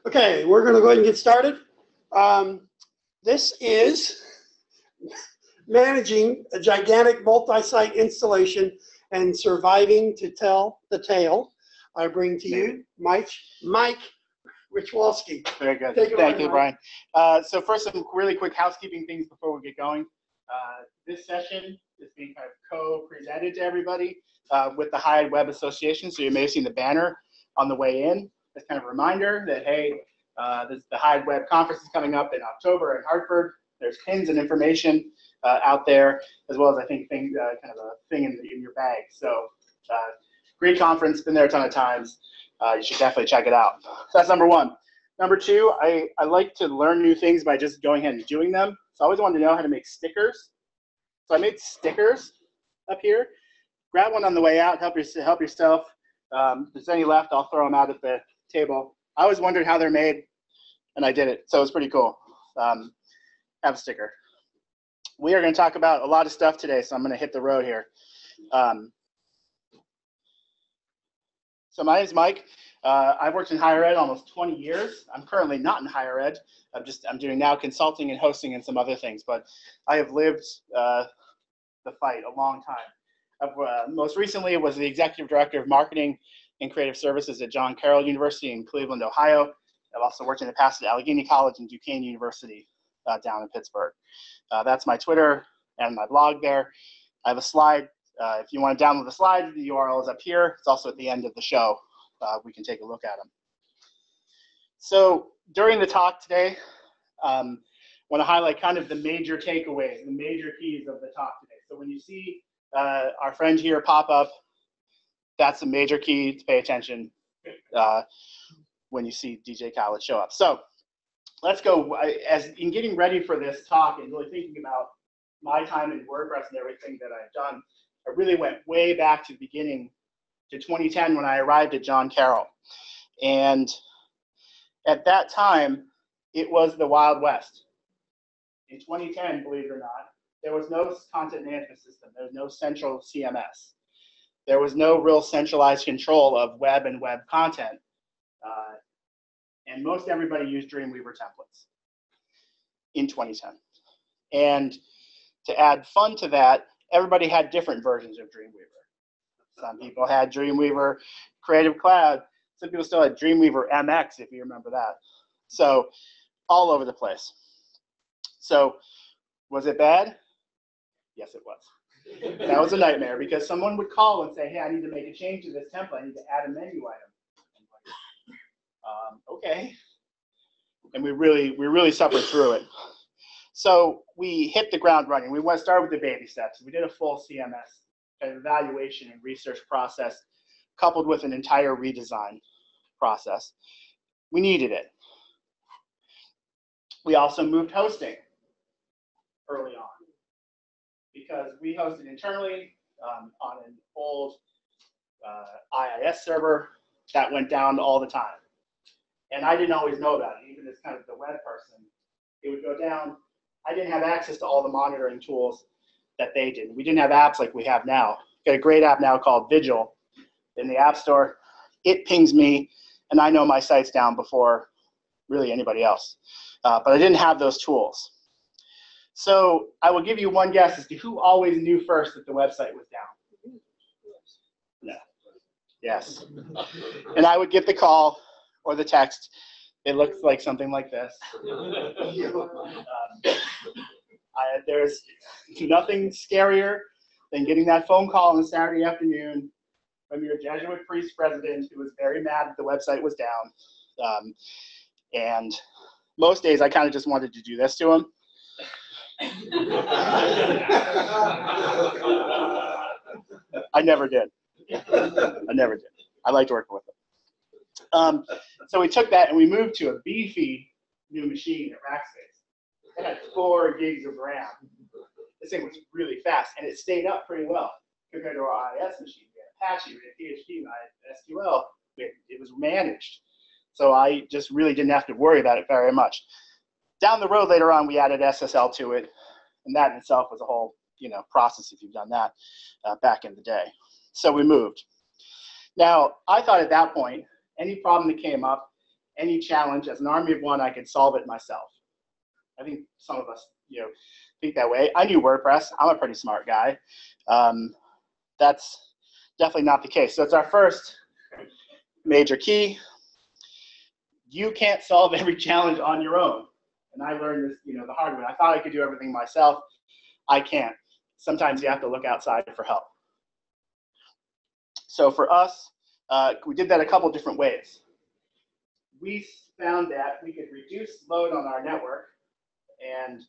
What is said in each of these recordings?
Okay, we're going to go ahead and get started. This is managing a gigantic multi-site installation and surviving to tell the tale. I bring to you Mike Richwalski. Very good. Thank you, Brian. So first, some really quick housekeeping things before we get going. This session is being kind of co-presented to everybody with the HighEdWeb Association. So you may have seen the banner on the way in. It's kind of a reminder that, hey, the HighEdWeb conference is coming up in October in Hartford. There's pins and information out there, as well as I think kind of a thing in your bag. So great conference, been there a ton of times. You should definitely check it out. So that's number one. Number two, I like to learn new things by just going ahead and doing them. So I always wanted to know how to make stickers. So I made stickers up here. Grab one on the way out, help yourself. If there's any left, I'll throw them out at the table. I always wondered how they're made, and I did it. So it's pretty cool. Have a sticker. We are going to talk about a lot of stuff today, so I'm going to hit the road here. So my name is Mike. I've worked in higher ed almost 20 years. I'm currently not in higher ed. I'm doing now consulting and hosting and some other things, but I have lived the fight a long time. Most recently, was the executive director of marketing and creative services at Carroll University in Cleveland, Ohio. I've also worked in the past at Allegheny College and Duquesne University down in Pittsburgh. That's my Twitter and my blog there. I have a slide. If you want to download the slide, the URL is up here. It's also at the end of the show. We can take a look at them. So during the talk today, I want to highlight kind of the major takeaways, the major keys of the talk today. So when you see our friend here pop up, that's a major key to pay attention when you see DJ Khaled show up. So let's go. As in getting ready for this talk and really thinking about my time in WordPress and everything that I've done, I really went way back to the beginning, to 2010 when I arrived at Carroll. And at that time, it was the Wild West. In 2010, believe it or not, there was no content management system. There was no central CMS. There was no real centralized control of web and web content. And most everybody used Dreamweaver templates in 2010. And to add fun to that, everybody had different versions of Dreamweaver. Some people had Dreamweaver Creative Cloud. Some people still had Dreamweaver MX, if you remember that. So all over the place. So was it bad? Yes, it was. That was a nightmare because someone would call and say, hey, I need to make a change to this template. I need to add a menu item. Okay. And we really suffered through it. So we hit the ground running. We went to start with the baby steps. We did a full CMS, an evaluation and research process, coupled with an entire redesign process. We needed it. We also moved hosting early on because we hosted internally on an old IIS server that went down all the time. And I didn't always know about it, even as kind of the web person. It would go down. I didn't have access to all the monitoring tools that they did. We didn't have apps like we have now. We've got a great app now called Vigil in the App Store. It pings me, and I know my site's down before really anybody else. But I didn't have those tools. So I will give you one guess as to who always knew first that the website was down. No. Yes. And I would get the call or the text. It looks like something like this. There's nothing scarier than getting that phone call on a Saturday afternoon from your Jesuit priest president who was very mad that the website was down. And most days I kind of just wanted to do this to him. I never did. I liked working with him. So we took that and we moved to a beefy new machine at Rackspace. It had 4 gigs of RAM. This thing was really fast, and it stayed up pretty well compared to our IIS machine. We had Apache, we had PHP, we had SQL. It was managed. So I just really didn't have to worry about it very much. Down the road later on, we added SSL to it, and that in itself was a whole process if you've done that back in the day. So we moved. Now, I thought at that point, any problem that came up, any challenge as an army of one, I could solve it myself. I think some of us, think that way. I knew WordPress. I'm a pretty smart guy. That's definitely not the case. So it's our first major key. You can't solve every challenge on your own. And I learned this, the hard way. I thought I could do everything myself. I can't. Sometimes you have to look outside for help. So for us, we did that a couple different ways. We found that we could reduce load on our network and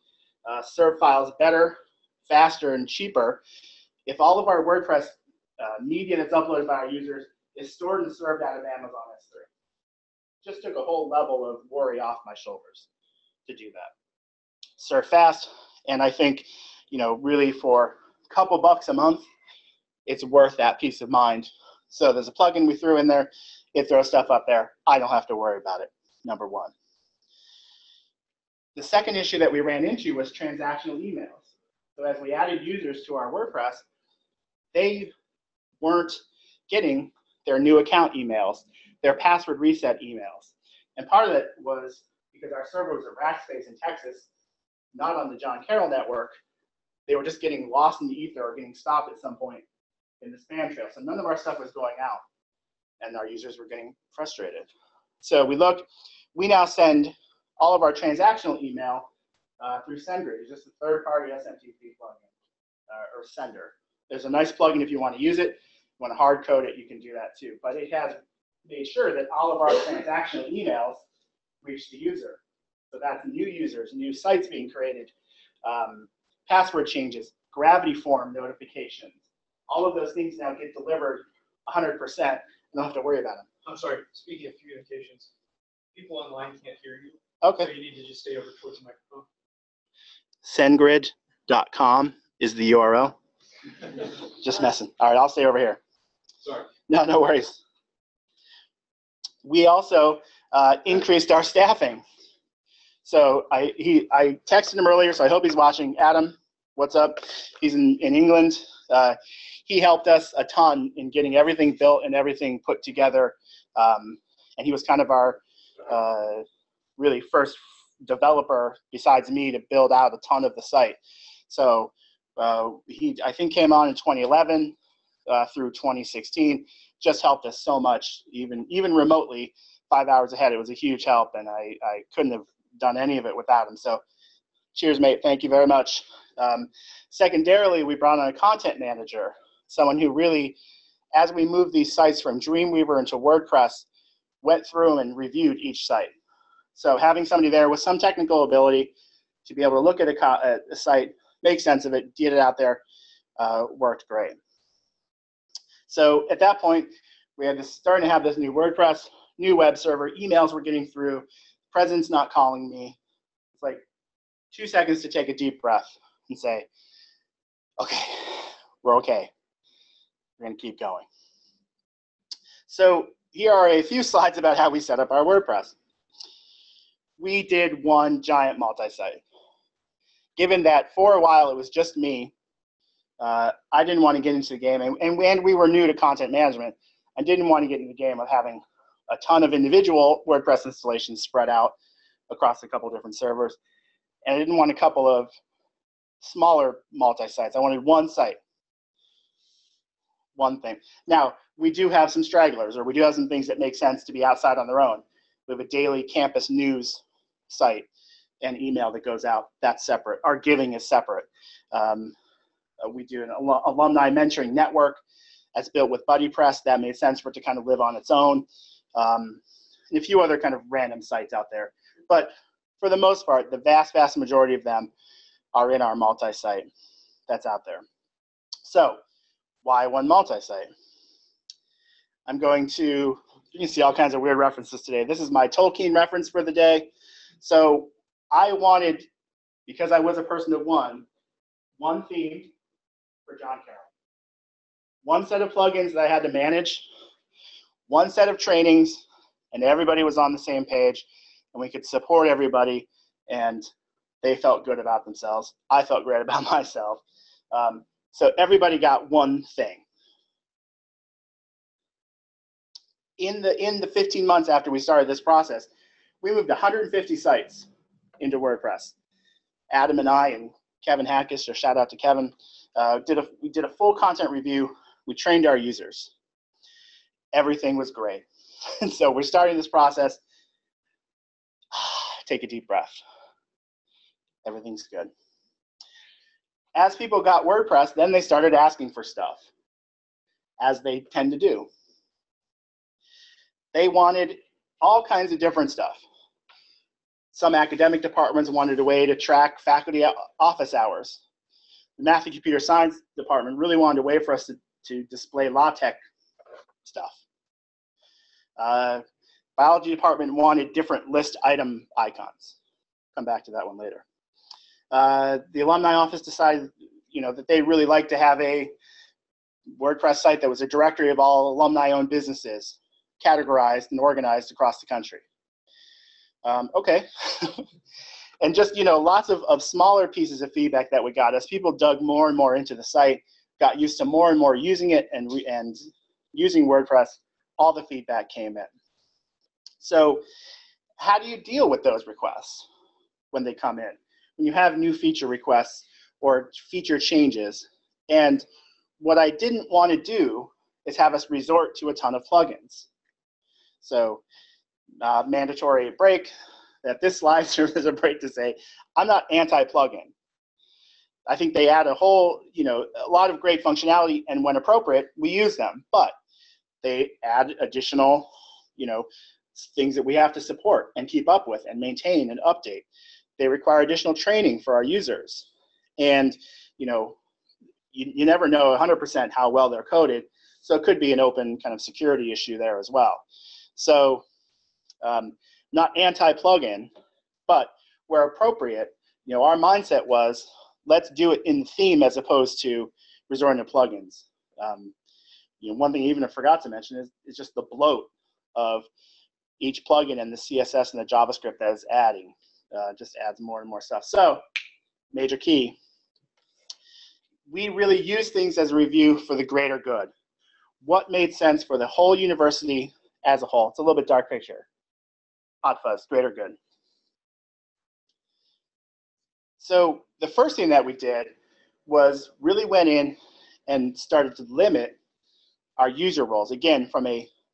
serve files better, faster, and cheaper if all of our WordPress media that's uploaded by our users is stored and served out of Amazon S3. Just took a whole level of worry off my shoulders to do that. Serve fast, and I think, really for a couple bucks a month, it's worth that peace of mind. So there's a plugin we threw in there. It throws stuff up there. I don't have to worry about it, number one. The second issue that we ran into was transactional emails. So as we added users to our WordPress, they weren't getting their new account emails, their password reset emails. And part of it was because our server was at Rackspace in Texas, not on the John Carroll network. They were just getting lost in the ether or getting stopped at some point in the spam trail. So none of our stuff was going out, and our users were getting frustrated. So we looked. We now send all of our transactional email through SendGrid. It's just a third-party SMTP plugin or sender. There's a nice plugin if you want to use it. You want to hard code it, you can do that too. But it has made sure that all of our transactional emails reach the user. So that's new users, new sites being created, password changes, gravity form notifications. All of those things now get delivered 100%. You don't have to worry about them. I'm sorry, speaking of communications, people online can't hear you. Okay. So you need to just stay over towards the microphone. Sendgrid.com is the URL. Just messing. All right, I'll stay over here. Sorry. No worries. We also increased our staffing. So I texted him earlier, so I hope he's watching. Adam, what's up? He's in England. He helped us a ton in getting everything built and everything put together. And he was kind of our really first developer besides me to build out a ton of the site. So he, I think, came on in 2011 through 2016, just helped us so much, even remotely, 5 hours ahead. It was a huge help, and I couldn't have done any of it without him. So cheers, mate. Thank you very much. Secondarily, we brought on a content manager, someone who really, as we moved these sites from Dreamweaver into WordPress, went through and reviewed each site. So having somebody there with some technical ability to be able to look at a site, make sense of it, get it out there, worked great. So at that point, we had starting to have this new WordPress, new web server, emails were getting through, president's not calling me. It's like 2 seconds to take a deep breath and say, okay, we're okay. We're going to keep going. So here are a few slides about how we set up our WordPress. We did one giant multi-site. Given that for a while it was just me, I didn't want to get into the game, and we were new to content management. I didn't want to get into the game of having a ton of individual WordPress installations spread out across a couple different servers. And I didn't want a couple of smaller multi-sites. I wanted one site, one thing. Now, we do have some stragglers, or we do have some things that make sense to be outside on their own. We have a daily campus news site and email that goes out. That's separate. Our giving is separate. We do an alumni mentoring network that's built with BuddyPress. That made sense for it to kind of live on its own. And a few other kind of random sites out there. But for the most part, the vast majority of them are in our multi-site that's out there. So why one multi-site? I'm going to, you can see all kinds of weird references today. This is my Tolkien reference for the day. So I wanted, because I was a person of one theme for John Carroll. One set of plugins that I had to manage, one set of trainings, and everybody was on the same page, and we could support everybody, and they felt good about themselves. I felt great about myself. So everybody got one thing. In the 15 months after we started this process, we moved 150 sites into WordPress. Adam and I and Kevin Hackish, or shout out to Kevin, we did a full content review. We trained our users. Everything was great. And so we're starting this process. Take a deep breath. Everything's good. As people got WordPress, then they started asking for stuff, as they tend to do. They wanted all kinds of different stuff. Some academic departments wanted a way to track faculty office hours. The Math and Computer Science department really wanted a way for us to display LaTeX stuff. Biology department wanted different list item icons. Come back to that one later. The alumni office decided, that they really like to have a WordPress site that was a directory of all alumni-owned businesses, categorized and organized across the country. Okay. And just, lots of smaller pieces of feedback that we got as people dug more and more into the site, got used to more and more using it and using WordPress, all the feedback came in. So how do you deal with those requests when they come in? When you have new feature requests or feature changes, and what I didn't want to do is have us resort to a ton of plugins. So mandatory break, that this slide serves as a break to say, I'm not anti-plugin. I think they add a whole, a lot of great functionality, and when appropriate, we use them, but they add additional, things that we have to support and keep up with and maintain and update. They require additional training for our users. And, you never know 100% how well they're coded, so it could be an open kind of security issue there as well. So not anti-plugin, but where appropriate, our mindset was, let's do it in theme as opposed to resorting to plugins. One thing even I forgot to mention is just the bloat of each plugin and the CSS and the JavaScript that is adding. Just adds more and more stuff. So, major key. We really use things as a review for the greater good. What made sense for the whole university as a whole? It's a little bit dark picture. Hot fuzz, greater good. So the first thing that we did was really went in and started to limit our user roles. Again, from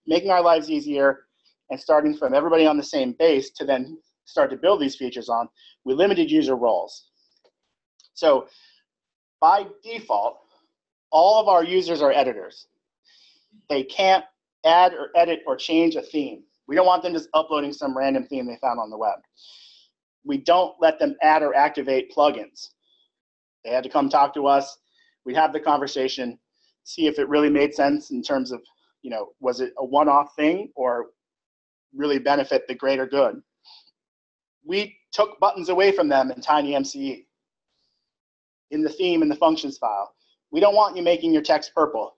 making our lives easier and starting from everybody on the same base to then start to build these features on, we limited user roles. So by default, all of our users are editors. They can't add or edit or change a theme. We don't want them just uploading some random theme they found on the web. We don't let them add or activate plugins. They had to come talk to us. We'd have the conversation, see if it really made sense in terms of, was it a one-off thing or really benefit the greater good. We took buttons away from them in TinyMCE, in the theme and the functions file. We don't want you making your text purple.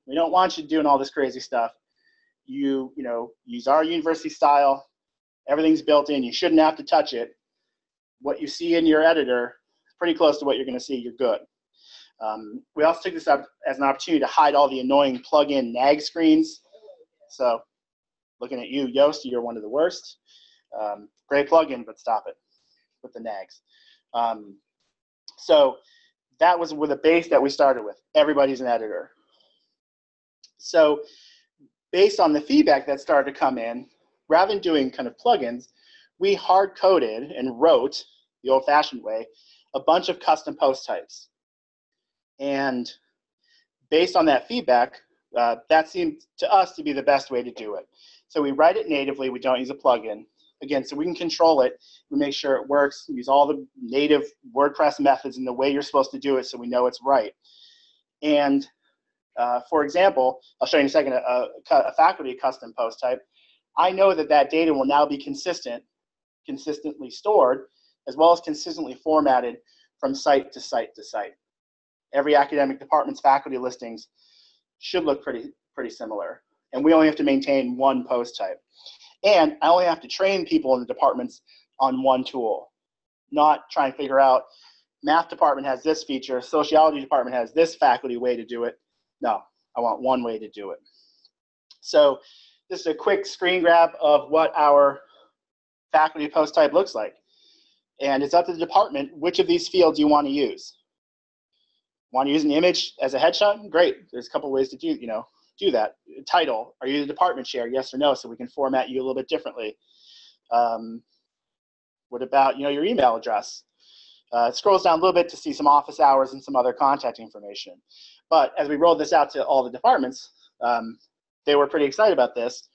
We don't want you doing all this crazy stuff. You use our university style. Everything's built in. You shouldn't have to touch it. What you see in your editor is pretty close to what you're going to see. You're good. We also took this up as an opportunity to hide all the annoying plugin nag screens. So looking at you, Yoast, you're one of the worst. Great plugin, but stop it with the nags. So that was with a base that we started with. Everybody's an editor. So based on the feedback that started to come in, rather than doing kind of plugins, we hard-coded and wrote, the old-fashioned way, a bunch of custom post types. And based on that feedback, that seemed to us to be the best way to do it. So we write it natively. We don't use a plugin. Again, so we can control it. We make sure it works. We use all the native WordPress methods in the way you're supposed to do it so we know it's right. And for example, I'll show you in a second a faculty custom post type. I know that that data will now be consistently stored, as well as consistently formatted from site to site to site. Every academic department's faculty listings should look pretty similar. And we only have to maintain one post type. And I only have to train people in the departments on one tool, not try and figure out math department has this feature, sociology department has this faculty way to do it. No, I want one way to do it. So this is a quick screen grab of what our faculty post type looks like. And it's up to the department which of these fields you want to use. Want to use an image as a headshot? Great. There's a couple ways to do that. Title, are you the department chair? Yes or no, so we can format you a little bit differently. What about your email address? It scrolls down a little bit to see some office hours and some other contact information. But as we rolled this out to all the departments, they were pretty excited about this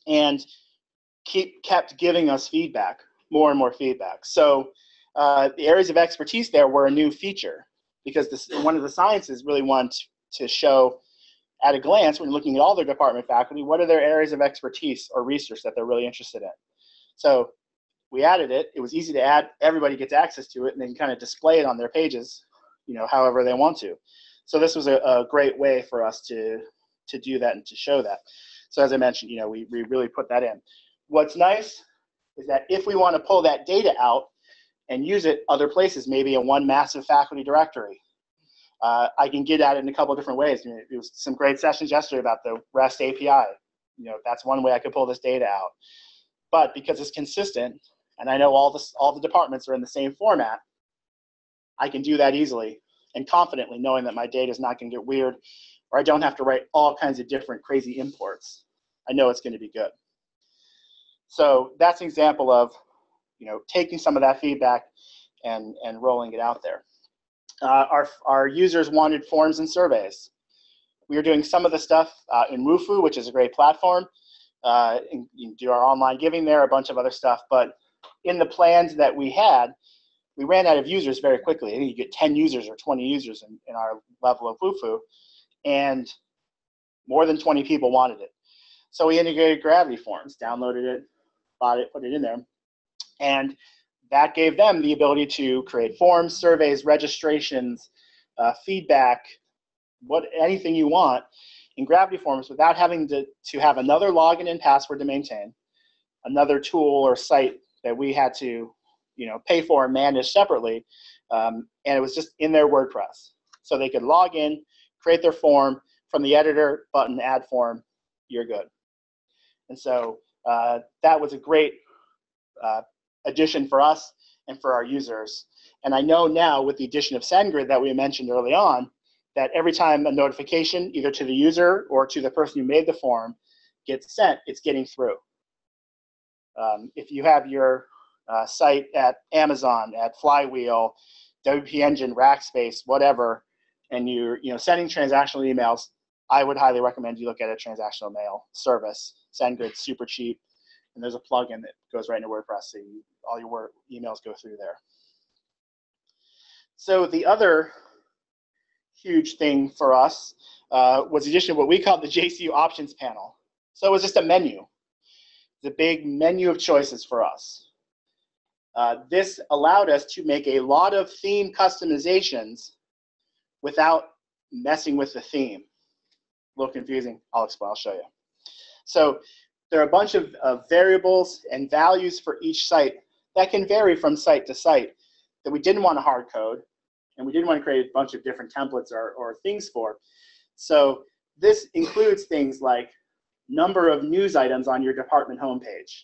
and kept giving us feedback, more and more feedback. So the areas of expertise there were a new feature because one of the sciences really want to show at a glance when looking at all their department faculty, what are their areas of expertise or research that they're really interested in. So we added it. It was easy to add. Everybody gets access to it, and they can kind of display it on their pages, however they want to. So this was a great way for us to do that and to show that. So as I mentioned, we really put that in. What's nice is that if we want to pull that data out and use it other places, maybe in one massive faculty directory, I can get at it in a couple of different ways. There was some great sessions yesterday about the REST API. That's one way I could pull this data out. But because it's consistent, and I know all the departments are in the same format, I can do that easily and confidently, knowing that my data is not going to get weird, or I don't have to write all kinds of different crazy imports. I know it's going to be good. So that's an example of taking some of that feedback and rolling it out there. Our users wanted forms and surveys. We are doing some of the stuff in Wufoo, which is a great platform. And you can do our online giving there, a bunch of other stuff. But in the plans that we had, we ran out of users very quickly. I think you get 10 users or 20 users in our level of Wufoo, and more than 20 people wanted it. So we integrated Gravity Forms, downloaded it, bought it, put it in there, and that gave them the ability to create forms, surveys, registrations, feedback, anything you want in Gravity Forms without having to have another login and password to maintain, another tool or site that we had to pay for and manage separately, and it was just in their WordPress. So they could log in, create their form, from the editor button, add form, you're good. And so that was a great addition for us and for our users. And I know now with the addition of SendGrid that we mentioned early on, that every time a notification, either to the user or to the person who made the form, gets sent, it's getting through. If you have your site at Amazon, at Flywheel, WP Engine, Rackspace, whatever, and you're sending transactional emails, I would highly recommend you look at a transactional mail service. SendGrid's super cheap, and there's a plugin that goes right into WordPress, so all your emails go through there. So the other huge thing for us was the addition of what we call the JCU options panel. So it was just a menu. The big menu of choices for us. This allowed us to make a lot of theme customizations without messing with the theme. A little confusing. I'll explain. I'll show you. So there are a bunch of variables and values for each site that can vary from site to site that we didn't want to hard code, and we didn't want to create a bunch of different templates or things for. So this includes things like number of news items on your department homepage.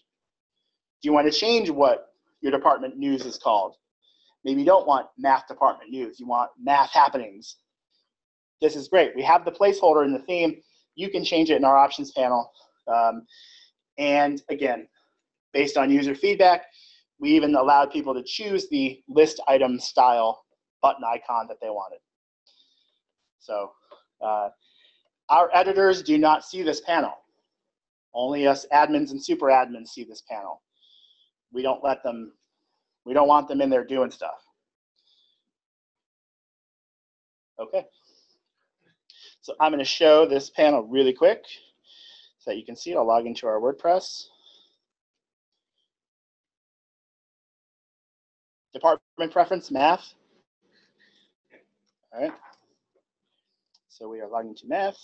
Do you want to change what your department news is called? Maybe you don't want math department news. You want math happenings. This is great. We have the placeholder in the theme. You can change it in our options panel. And again, based on user feedback, we even allowed people to choose the list item style button icon that they wanted. So our editors do not see this panel. Only us admins and super admins see this panel. We don't let them, we don't want them in there doing stuff. Okay. So I'm going to show this panel really quick so that you can see it. I'll log into our WordPress. Department preference, math. All right. So we are logging to math.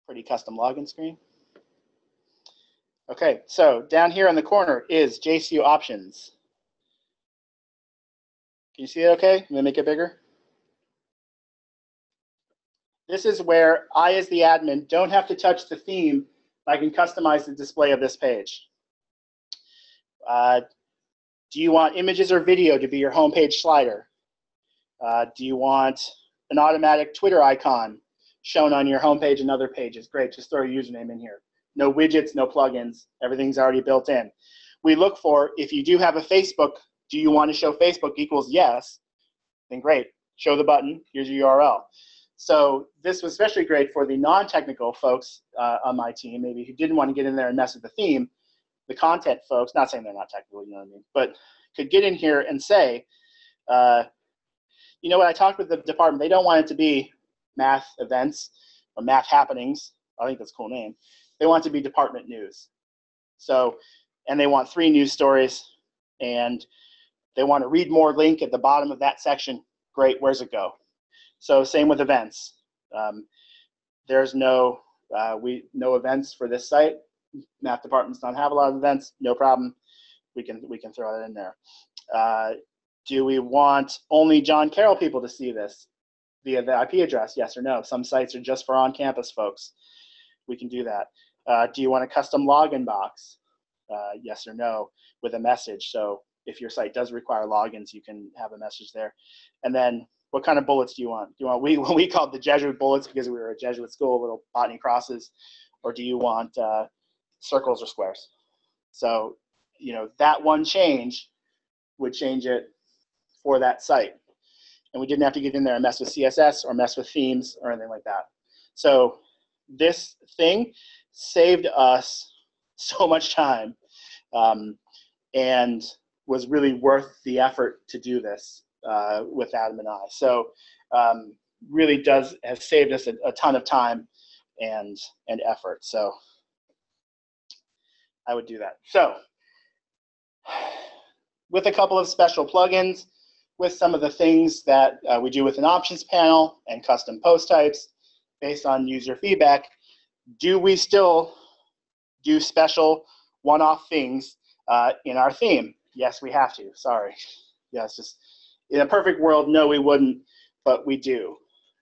Pretty custom login screen. Okay, so down here in the corner is JCU options. Can you see it okay? I'm going to make it bigger. This is where I, as the admin, don't have to touch the theme. I can customize the display of this page. Do you want images or video to be your homepage slider? Do you want an automatic Twitter icon shown on your homepage and other pages? Great, just throw your username in here. No widgets, no plugins, everything's already built in. We look for, if you do have a Facebook, do you want to show Facebook equals yes? Then great, show the button, here's your URL. So this was especially great for the non-technical folks on my team, maybe who didn't want to get in there and mess with the theme. The content folks, not saying they're not technical, you know what I mean, but could get in here and say, you know what, I talked with the department, they don't want it to be math events or math happenings. I think that's a cool name. They want it to be department news. So, and they want 3 news stories, and they want to read more link at the bottom of that section. Great, where's it go? So same with events. There's no events for this site. Math departments don't have a lot of events. No problem. We can throw that in there. Do we want only John Carroll people to see this via the IP address? Yes or no? Some sites are just for on-campus folks. We can do that. Do you want a custom login box? Yes or no, with a message. So if your site does require logins, you can have a message there. And then what kind of bullets do you want? Do you want, we called the Jesuit bullets because we were a Jesuit school, little botany crosses, or do you want circles or squares? So, you know, that one change would change it for that site. And we didn't have to get in there and mess with CSS or mess with themes or anything like that. So this thing saved us so much time and was really worth the effort to do this with Adam and I. So really has saved us a ton of time and effort. So I would do that. So with a couple of special plugins, with some of the things that we do with an options panel and custom post types based on user feedback, do we still do special one-off things in our theme? Yes, we have to. Sorry. Yeah, it's just, in a perfect world, no, we wouldn't, but we do.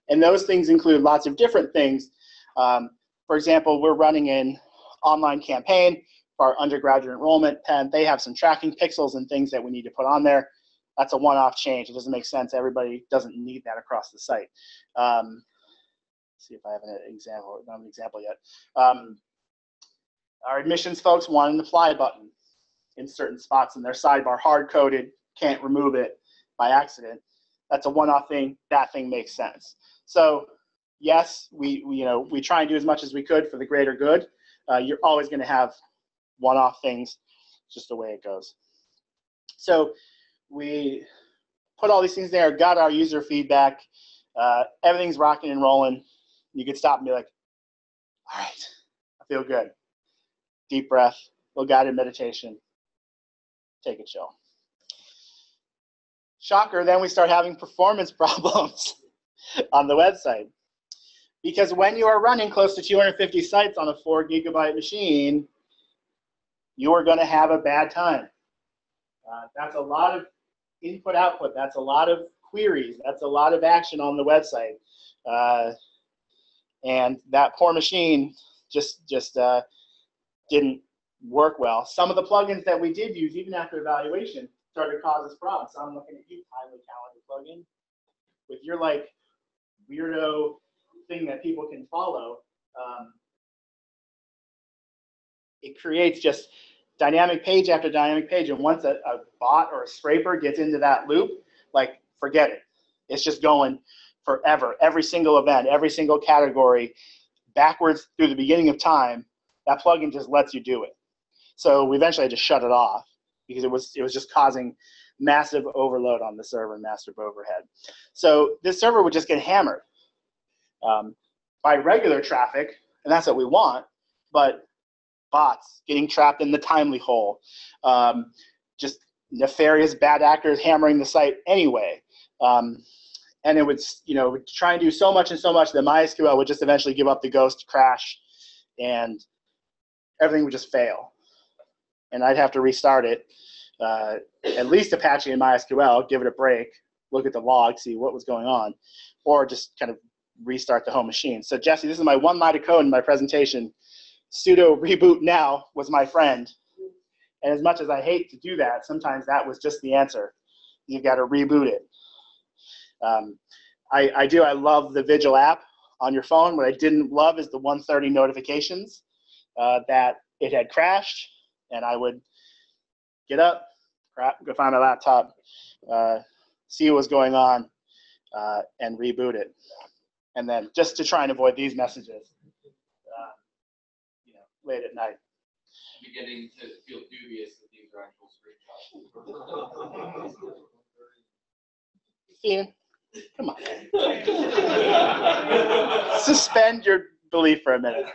And those things include lots of different things. For example, we're running an online campaign for our undergraduate enrollment, and they have some tracking pixels and things that we need to put on there. That's a one-off change. It doesn't make sense. Everybody doesn't need that across the site. See if I have an example. Not an example yet. Our admissions folks want an apply button in certain spots in their sidebar, hard-coded, can't remove it by accident. That's a one-off thing. That thing makes sense. So yes, we try and do as much as we could for the greater good. You're always going to have one-off things. It's just the way it goes. So we put all these things there, got our user feedback. Everything's rocking and rolling. You could stop and be like, all right, I feel good. Deep breath, little guided meditation. Take a chill. Shocker, then we start having performance problems on the website. Because when you are running close to 250 sites on a 4 GB machine, you are going to have a bad time. That's a lot of input-output. That's a lot of queries. That's a lot of action on the website. And that poor machine just didn't work well. Some of the plugins that we did use, even after evaluation, started to cause us problems. So I'm looking at you, Timely Calendar plugin. With your like weirdo thing that people can follow, it creates just dynamic page after dynamic page. And once a bot or a scraper gets into that loop, like forget it. It's just going forever. Every single event, every single category, backwards through the beginning of time, that plugin just lets you do it. So we eventually had to shut it off because it was just causing massive overload on the server and massive overhead. So this server would just get hammered by regular traffic, and that's what we want, but bots getting trapped in the Timely hole, just nefarious bad actors hammering the site anyway. And it would, try and do so much and so much that MySQL would just eventually give up the ghost, crash, and everything would just fail. And I'd have to restart it, at least Apache and MySQL, give it a break, look at the log, see what was going on, or just kind of restart the home machine. So Jesse, this is my one line of code in my presentation. Sudo reboot now was my friend. And as much as I hate to do that, sometimes that was just the answer. You got to reboot it. I love the Vigil app on your phone. What I didn't love is the 1:30 notifications that it had crashed, and I would get up, go find my laptop, see what was going on, and reboot it. And then just to try and avoid these messages, late at night. Beginning to feel dubious that these are actual screenshots. Steven, come on. Suspend your belief for a minute.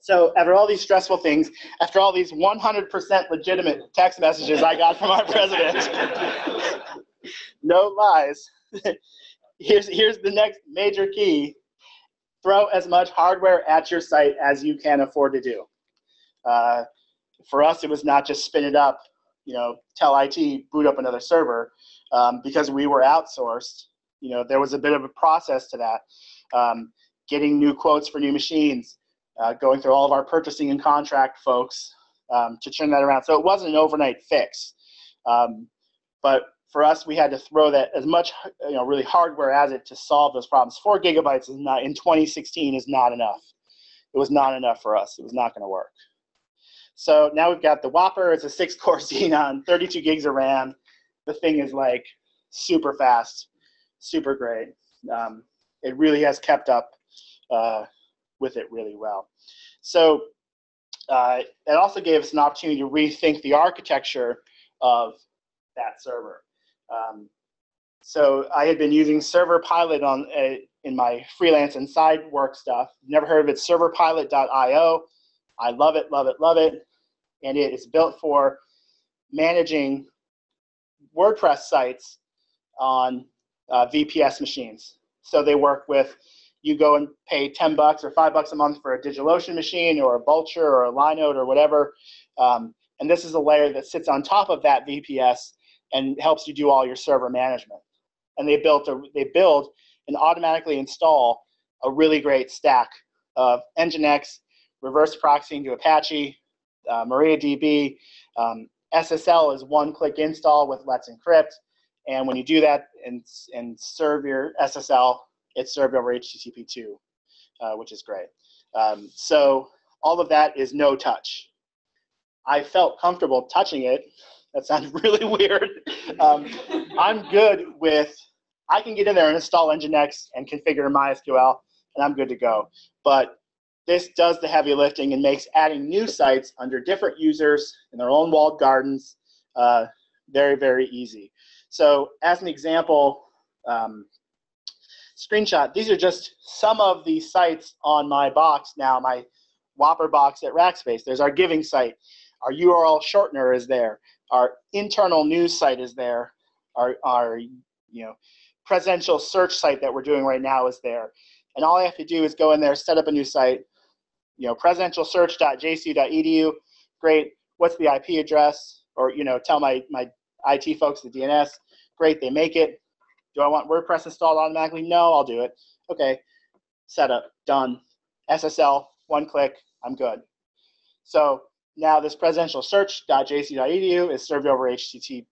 So after all these stressful things, after all these 100% legitimate text messages I got from our president, no lies, here's the next major key. Throw as much hardware at your site as you can afford to do. For us, it was not just spin it up, tell IT, boot up another server, because we were outsourced. There was a bit of a process to that. Getting new quotes for new machines, going through all of our purchasing and contract folks to turn that around. So it wasn't an overnight fix. But for us, we had to throw that as much, really hardware as it to solve those problems. 4 gigabytes is not, in 2016 is not enough. It was not enough for us. It was not going to work. So now we've got the Whopper. It's a 6-core Xenon, 32 gigs of RAM. The thing is like super fast, super great. It really has kept up with it really well. So it also gave us an opportunity to rethink the architecture of that server. So I had been using Server Pilot in my freelance and side work stuff. Never heard of it, serverpilot.io. I love it, love it, love it. And it is built for managing WordPress sites on VPS machines. So they work with, you go and pay $10 or $5 a month for a DigitalOcean machine or a Vultr or a Linode or whatever. And this is a layer that sits on top of that VPS and helps you do all your server management. And they build and automatically install a really great stack of Nginx, reverse proxying to Apache, MariaDB. SSL is one-click install with Let's Encrypt. And when you do that and serve your SSL, it's served over HTTP2, which is great. So all of that is no touch. I felt comfortable touching it. That sounds really weird. I'm good with, I can get in there and install Nginx and configure MySQL, and I'm good to go. But this does the heavy lifting and makes adding new sites under different users in their own walled gardens very, very easy. So as an example, screenshot, these are just some of the sites on my box now, my Whopper box at Rackspace. There's our giving site. Our URL shortener is there. Our internal news site is there. Our presidential search site that we're doing right now is there. And all I have to do is go in there, set up a new site, presidentialsearch.jcu.edu. Great. What's the IP address? Or tell my IT folks the DNS. Great, they make it. Do I want WordPress installed automatically? No, I'll do it. Okay, setup, done. SSL, one click, I'm good. So now this presidentialsearch.jc.edu is served over HTTPS,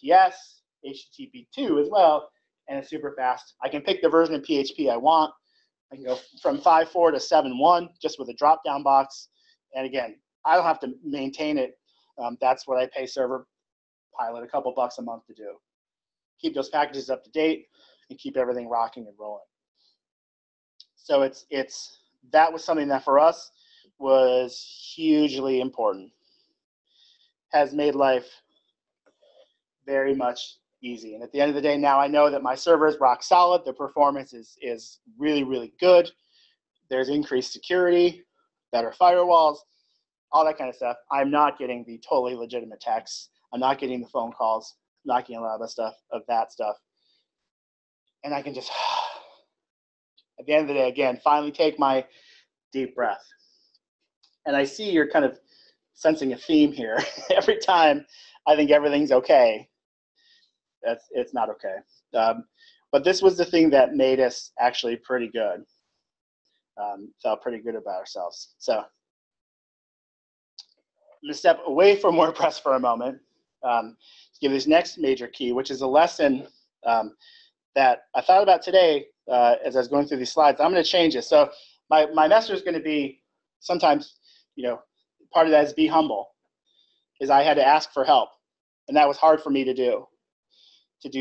HTTP2 as well, and it's super fast. I can pick the version of PHP I want. I can go from 5.4 to 7.1 just with a drop-down box. And again, I don't have to maintain it. That's what I pay Server Pilot a couple bucks a month to do. Keep those packages up to date and keep everything rocking and rolling. So that was something that for us was hugely important. Has made life very much easy. And at the end of the day, now I know that my server is rock solid. The performance is really, really good. There's increased security, better firewalls, all that kind of stuff. I'm not getting the totally legitimate texts. I'm not getting the phone calls. I'm not getting a lot of that stuff. And I can just, at the end of the day, again, finally take my deep breath. And I see you're kind of sensing a theme here. Every time I think everything's okay, it's not okay. But this was the thing that made us actually pretty good. Felt pretty good about ourselves. So I'm going to step away from WordPress for a moment to give this next major key, which is a lesson that I thought about today as I was going through these slides. I'm going to change it. So my message is going to be sometimes, part of that is be humble, is I had to ask for help. And that was hard for me to do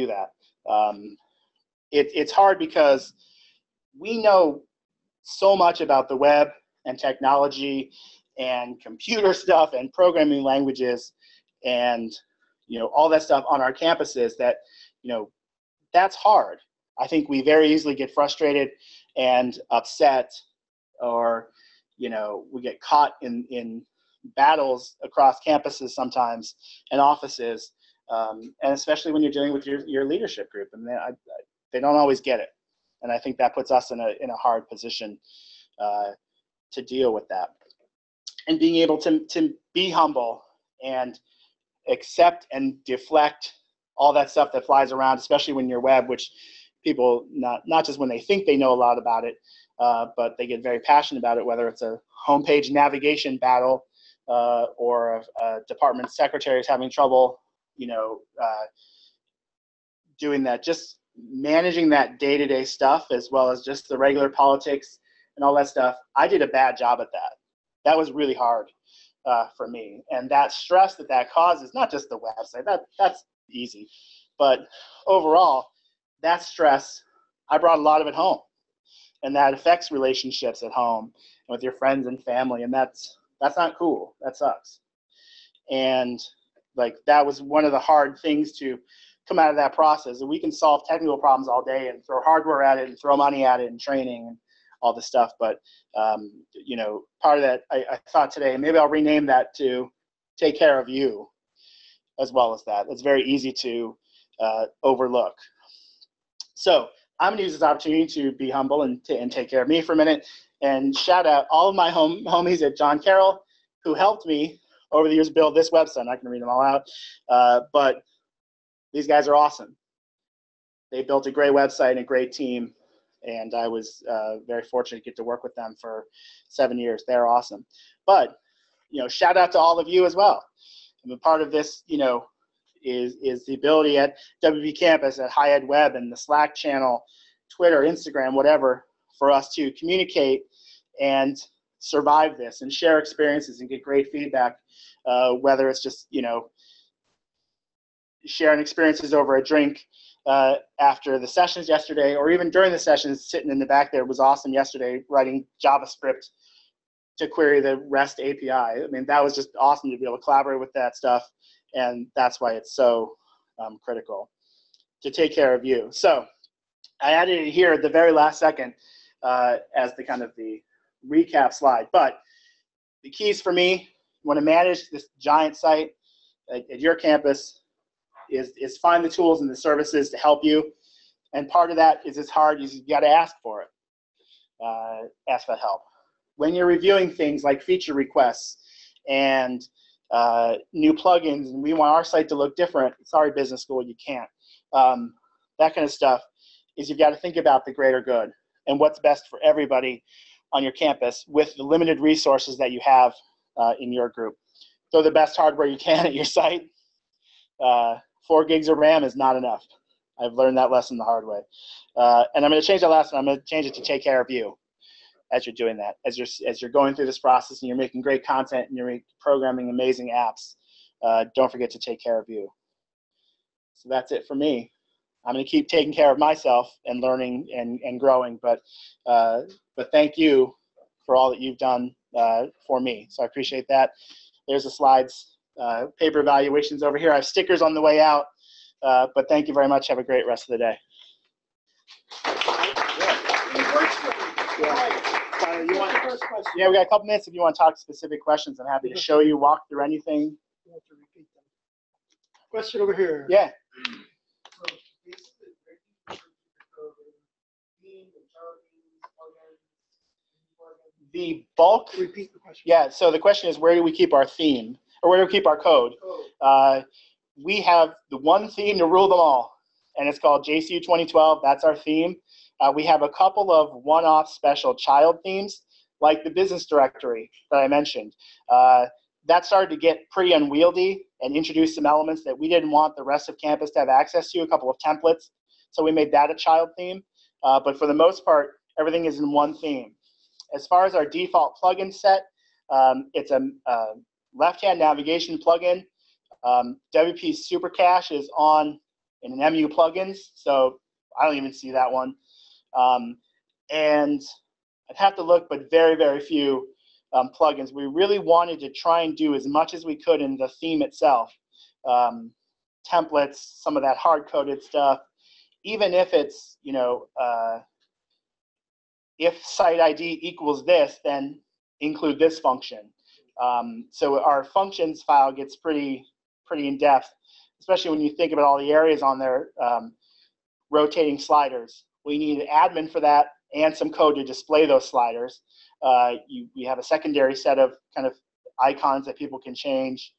that. It's hard because we know so much about the web and technology and computer stuff and programming languages and all that stuff on our campuses that that's hard. I think we very easily get frustrated and upset, or we get caught in battles across campuses sometimes and offices, and especially when you're dealing with your leadership group, and they don't always get it. And I think that puts us in a hard position to deal with that. And being able to be humble and accept and deflect all that stuff that flies around, especially when you're web, which people, not just when they think they know a lot about it, but they get very passionate about it, whether it's a homepage navigation battle or a department secretary is having trouble, doing that. Just managing that day-to-day stuff, as well as just the regular politics and all that stuff. I did a bad job at that. That was really hard for me. And that stress that causes, not just the website, that's easy, but overall, that stress, I brought a lot of it home. And that affects relationships at home and with your friends and family, and that's not cool. That sucks. And that was one of the hard things to come out of that process. And we can solve technical problems all day and throw hardware at it and throw money at it and training and all this stuff. But part of that, I thought today, and maybe I'll rename that to take care of you as well as that. It's very easy to overlook. So I'm going to use this opportunity to be humble and take care of me for a minute, and shout out all of my homies at John Carroll who helped me over the years build this website. I'm not going to read them all out, but these guys are awesome. They built a great website and a great team, and I was very fortunate to get to work with them for 7 years. They're awesome. But shout out to all of you as well. I mean, part of this, is the ability at WPCampus, at HighEdWeb, and the Slack channel, Twitter, Instagram, whatever, for us to communicate and survive this and share experiences and get great feedback, whether it's just, sharing experiences over a drink after the sessions yesterday, or even during the sessions, sitting in the back there. It was awesome yesterday, writing JavaScript to query the REST API. I mean, that was just awesome to be able to collaborate with that stuff. And that's why it's so critical to take care of you. So I added it here at the very last second as the kind of the recap slide. But the keys for me, you want to manage this giant site at your campus is find the tools and the services to help you. And part of that is as hard as you've got to ask for it. Ask for help. When you're reviewing things like feature requests and new plugins, and we want our site to look different. Sorry, business school, you can't. That kind of stuff is you've got to think about the greater good and what's best for everybody on your campus with the limited resources that you have in your group. Throw the best hardware you can at your site. 4 gigs of RAM is not enough. I've learned that lesson the hard way. And I'm going to change that last one. I'm going to change it to take care of you as you're doing that. As you're going through this process and you're making great content and you're programming amazing apps, don't forget to take care of you. So that's it for me. I'm going to keep taking care of myself and learning and growing, but thank you for all that you've done for me. So I appreciate that. There's the slides, paper evaluations over here. I have stickers on the way out, but thank you very much. Have a great rest of the day. Yeah, we got a couple minutes if you want to talk specific questions. I'm happy to show you, walk through anything. You have to repeat them. Question over here. Yeah. The bulk. Repeat the question. Yeah. So the question is, where do we keep our theme, or where do we keep our code? We have the one theme to rule them all, and it's called JCU 2012. That's our theme. We have a couple of one-off special child themes, like the business directory that I mentioned. That started to get pretty unwieldy and introduce some elements that we didn't want the rest of campus to have access to, a couple of templates. So we made that a child theme. But for the most part, everything is in one theme. As far as our default plugin set, it's a left-hand navigation plugin. WP Super Cache is on in an MU plugins, so I don't even see that one. And I'd have to look, but very, very few plugins. We really wanted to try and do as much as we could in the theme itself. Templates, some of that hard-coded stuff, even if it's, you know, if site ID equals this, then include this function. So our functions file gets pretty in-depth, especially when you think about all the areas on there, rotating sliders. We need an admin for that and some code to display those sliders. We have a secondary set of kind of icons that people can change.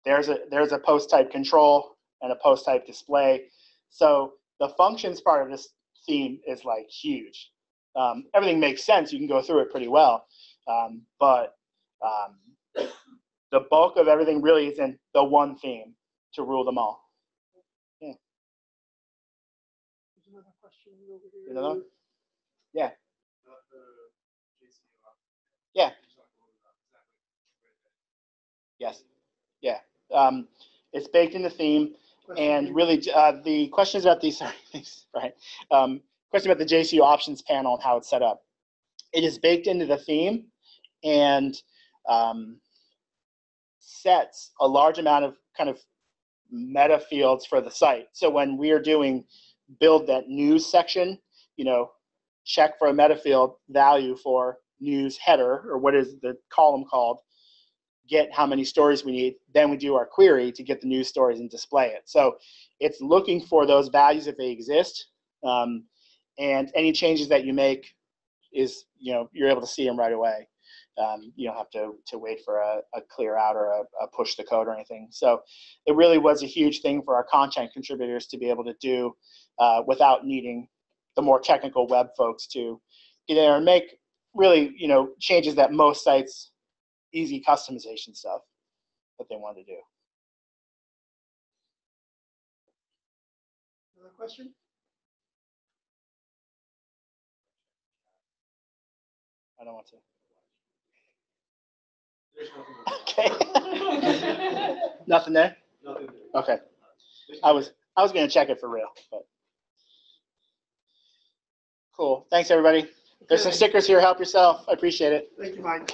There's a post type control and a post type display. So the functions part of this theme is like huge. Everything makes sense. You can go through it pretty well. But the bulk of everything really is in the one theme to rule them all. Yeah. There's another question over here. Another one? Yeah. Yeah. Yes. Yeah. It's baked in the theme, and really the questions about these. Sorry, thanks. Right. Question about the JCU options panel and how it's set up. It is baked into the theme, and sets a large amount of kind of meta fields for the site. So when we are doing build that news section, you know, check for a meta field value for news header, or what is the column called, get how many stories we need, then we do our query to get the news stories and display it. So it's looking for those values if they exist, and any changes that you make is, you know, you're able to see them right away. You don't have to wait for a clear out or a push the code or anything. So it really was a huge thing for our content contributors to be able to do without needing the more technical web folks to get in there and make really, you know, changes that most sites, easy customization stuff that they wanted to do. Another question? I don't want to. There's nothing. Okay. Nothing there? Nothing there. Okay. I was going to check it for real, but cool. Thanks everybody. There's some stickers here. Help yourself. I appreciate it. Thank you, Mike.